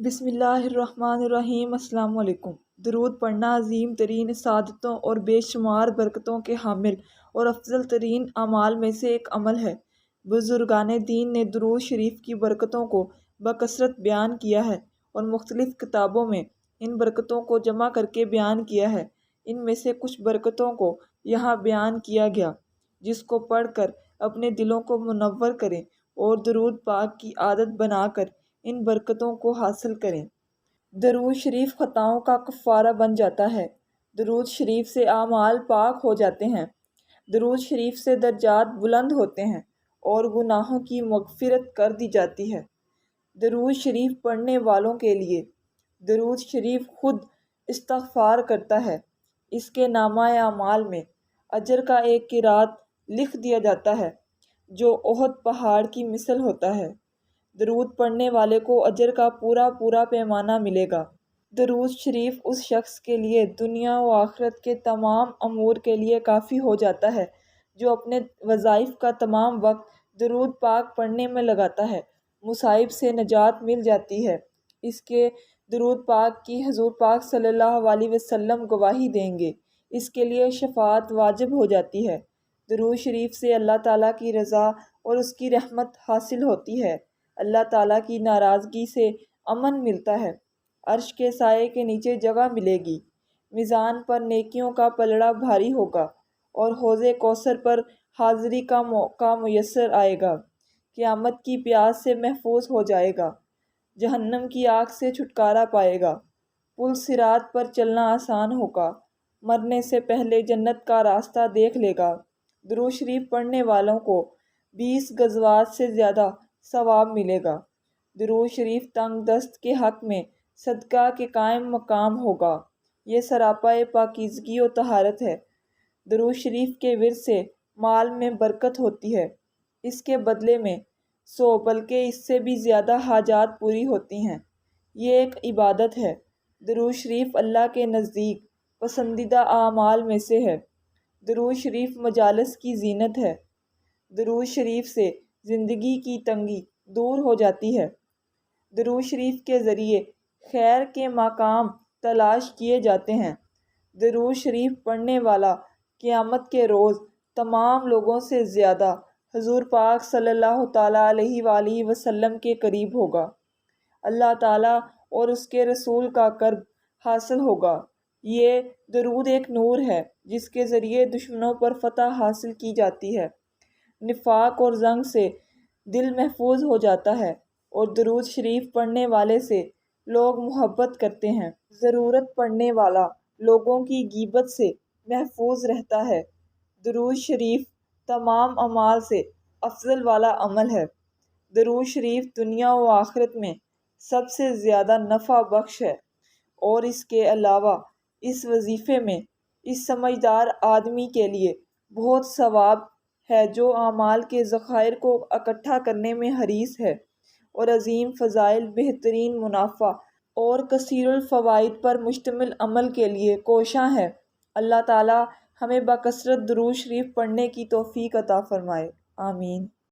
بسم اللہ الرحمن الرحیم۔ السلام علیکم۔ درود پڑھنا عظیم ترین سعادتوں اور بے شمار برکتوں کے حامل اور افضل ترین اعمال میں سے ایک عمل ہے۔ بزرگان دین نے درود شریف کی برکتوں کو بکثرت بیان کیا ہے اور مختلف کتابوں میں ان برکتوں کو جمع کر کے بیان کیا ہے۔ ان میں سے کچھ برکتوں کو یہاں بیان کیا گیا جس کو پڑھ کر اپنے دلوں کو منور کریں اور درود پاک کی عادت بنا کر ان برکتوں کو حاصل کریں۔ درود شریف خطاؤں کا کفارہ بن جاتا ہے۔ درود شریف سے اعمال پاک ہو جاتے ہیں۔ درود شریف سے درجات بلند ہوتے ہیں اور گناہوں کی مغفرت کر دی جاتی ہے۔ درود شریف پڑھنے والوں کے لیے درود شریف خود استغفار کرتا ہے۔ اس کے نامہ اعمال میں اجر کا ایک قیراط لکھ دیا جاتا ہے جو احد پہاڑ کی مثل ہوتا ہے۔ درود پڑھنے والے کو اجر کا پورا پیمانہ ملے گا۔ درود شریف اس شخص کے لیے دنیا و آخرت کے تمام امور کے لیے کافی ہو جاتا ہے جو اپنے وظائف کا تمام وقت درود پاک پڑھنے میں لگاتا ہے۔ مصائب سے نجات مل جاتی ہے۔ اس کے درود پاک کی حضور پاک صلی اللہ علیہ وسلم گواہی دیں گے۔ اس کے لیے شفاعت واجب ہو جاتی ہے۔ درود شریف سے اللہ تعالیٰ کی رضا اور اس کی رحمت حاصل ہوتی ہے۔ اللہ تعالیٰ کی ناراضگی سے امن ملتا ہے۔ عرش کے سائے کے نیچے جگہ ملے گی۔ میزان پر نیکیوں کا پلڑا بھاری ہوگا اور حوض کوثر پر حاضری کا موقع میسر آئے گا۔ قیامت کی پیاس سے محفوظ ہو جائے گا۔ جہنم کی آگ سے چھٹکارا پائے گا۔ پل صراط پر چلنا آسان ہوگا۔ مرنے سے پہلے جنت کا راستہ دیکھ لے گا۔ درود شریف پڑھنے والوں کو 20 غزوات سے زیادہ ثواب ملے گا۔ درود شریف تنگ دست کے حق میں صدقہ کے قائم مقام ہوگا۔ یہ سراپا پاکیزگی و طہارت ہے۔ درود شریف کے ورد سے مال میں برکت ہوتی ہے۔ اس کے بدلے میں 100 بلکہ اس سے بھی زیادہ حاجات پوری ہوتی ہیں۔ یہ ایک عبادت ہے۔ درود شریف اللہ کے نزدیک پسندیدہ اعمال میں سے ہے۔ درود شریف مجالس کی زینت ہے۔ درود شریف سے زندگی کی تنگی دور ہو جاتی ہے۔ درود شریف کے ذریعے خیر کے مقام تلاش کیے جاتے ہیں۔ درود شریف پڑھنے والا قیامت کے روز تمام لوگوں سے زیادہ حضور پاک صلی اللہ تعالیٰ علیہ وآلہ وسلم کے قریب ہوگا۔ اللہ تعالیٰ اور اس کے رسول کا قرب حاصل ہوگا۔ یہ درود ایک نور ہے جس کے ذریعے دشمنوں پر فتح حاصل کی جاتی ہے۔ نفاق اور زنگ سے دل محفوظ ہو جاتا ہے اور درود شریف پڑھنے والے سے لوگ محبت کرتے ہیں۔ ضرورت پڑنے والا لوگوں کی غیبت سے محفوظ رہتا ہے۔ درود شریف تمام اعمال سے افضل والا عمل ہے۔ درود شریف دنیا و آخرت میں سب سے زیادہ نفع بخش ہے اور اس کے علاوہ اس وظیفے میں اس سمجھدار آدمی کے لیے بہت ثواب ہے جو اعمال کے ذخائر کو اکٹھا کرنے میں حریص ہے اور عظیم فضائل، بہترین منافع اور کثیر الفوائد پر مشتمل عمل کے لیے کوشاں ہے۔ اللہ تعالیٰ ہمیں بکثرت درود شریف پڑھنے کی توفیق عطا فرمائے۔ آمین۔